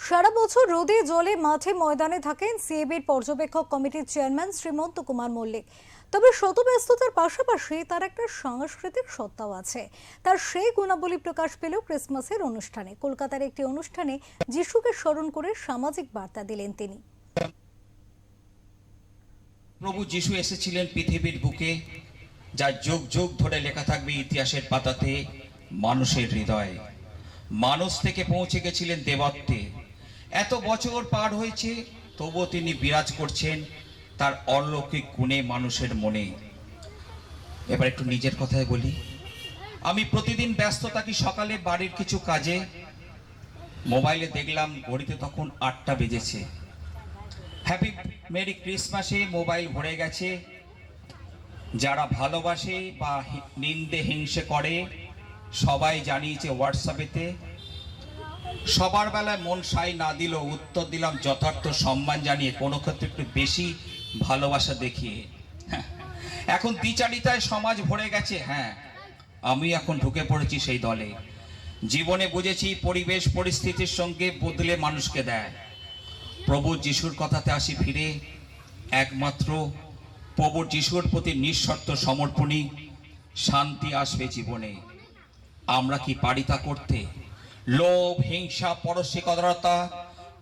সারা বছর রোদে জলে মাঠে ময়দানে থাকেন সিএবির পর্যবেক্ষক কমিটির চেয়ারম্যান শ্রীমন্ত কুমার মল্লিক। তবে শত ব্যস্ততার পাশাপাশি তার একটা সাংস্কৃতিক সত্তাও আছে। তার সেই গুণাবলী প্রকাশ পেল ক্রিসমাসের অনুষ্ঠানে। কলকাতার একটি অনুষ্ঠানে যিশুকে স্মরণ করে সামাজিক বার্তা দিলেন তিনি। প্রভু যিশু এসেছিলেন পৃথিবীর বুকে, যা যুগ যুগ ধরে লেখা থাকবে ইতিহাসের পাতাতে মানুষের হৃদয়ে। মানুষ থেকে পৌঁছে গেছিলেন দেবত্বে। এত বছর পার হয়েছে, তবুও তিনি বিরাজ করছেন তার অলৌকিক গুণে মানুষের মনে। এবার একটু নিজের কথায় বলি। আমি প্রতিদিন ব্যস্ত থাকি সকালে বাড়ির কিছু কাজে। মোবাইলে দেখলাম ঘড়িতে তখন 8টা বেজেছে। হ্যাপি মেরি ক্রিসমাসে মোবাইল ভরে গেছে। যারা ভালোবাসে বা নিন্দে হিংসে করে সবাই জানিয়েছে হোয়াটসঅ্যাপেতে। সবার বেলায় মন সাই না দিলেও উত্তর দিলাম যথার্থ সম্মান জানিয়ে, কোনো ক্ষেত্রে একটু বেশি ভালোবাসা দেখিয়ে। এখন দ্বিচারিতায় সমাজ ভরে গেছে। হ্যাঁ, আমি এখন ঢুকে পড়েছি সেই দলে। জীবনে বুঝেছি পরিবেশ পরিস্থিতির সঙ্গে বদলে মানুষকে দেয়। প্রভু যিশুর কথাতে আসি ফিরে। একমাত্র প্রভু যিশুর প্রতি নিঃশর্ত সমর্পণই শান্তি আসবে জীবনে। আমরা কি পারি তা করতে? লোভ, হিংসা, পরশিকতা,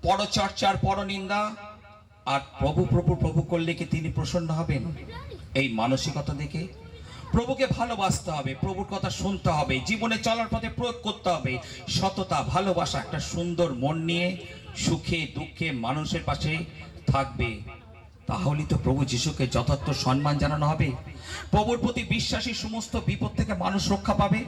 পরচর্চার পরনিন্দা আর প্রভু প্রভু প্রভু করলে কি তিনি প্রসন্ন হবেন? এই মানসিকতা দেখে প্রভুকে ভালোবাসতে হবে, প্রভুর কথা শুনতে হবে, জীবনে চলার পথে প্রয়োগ করতে হবে সততা, ভালোবাসা, একটা সুন্দর মন নিয়ে সুখে দুঃখে মানুষের পাশে থাকবে। তাহলেই তো প্রভু যিশুকে যথার্থ সম্মান জানানো হবে। প্রভুর প্রতি বিশ্বাসী সমস্ত বিপদ থেকে মানুষ রক্ষা পাবে।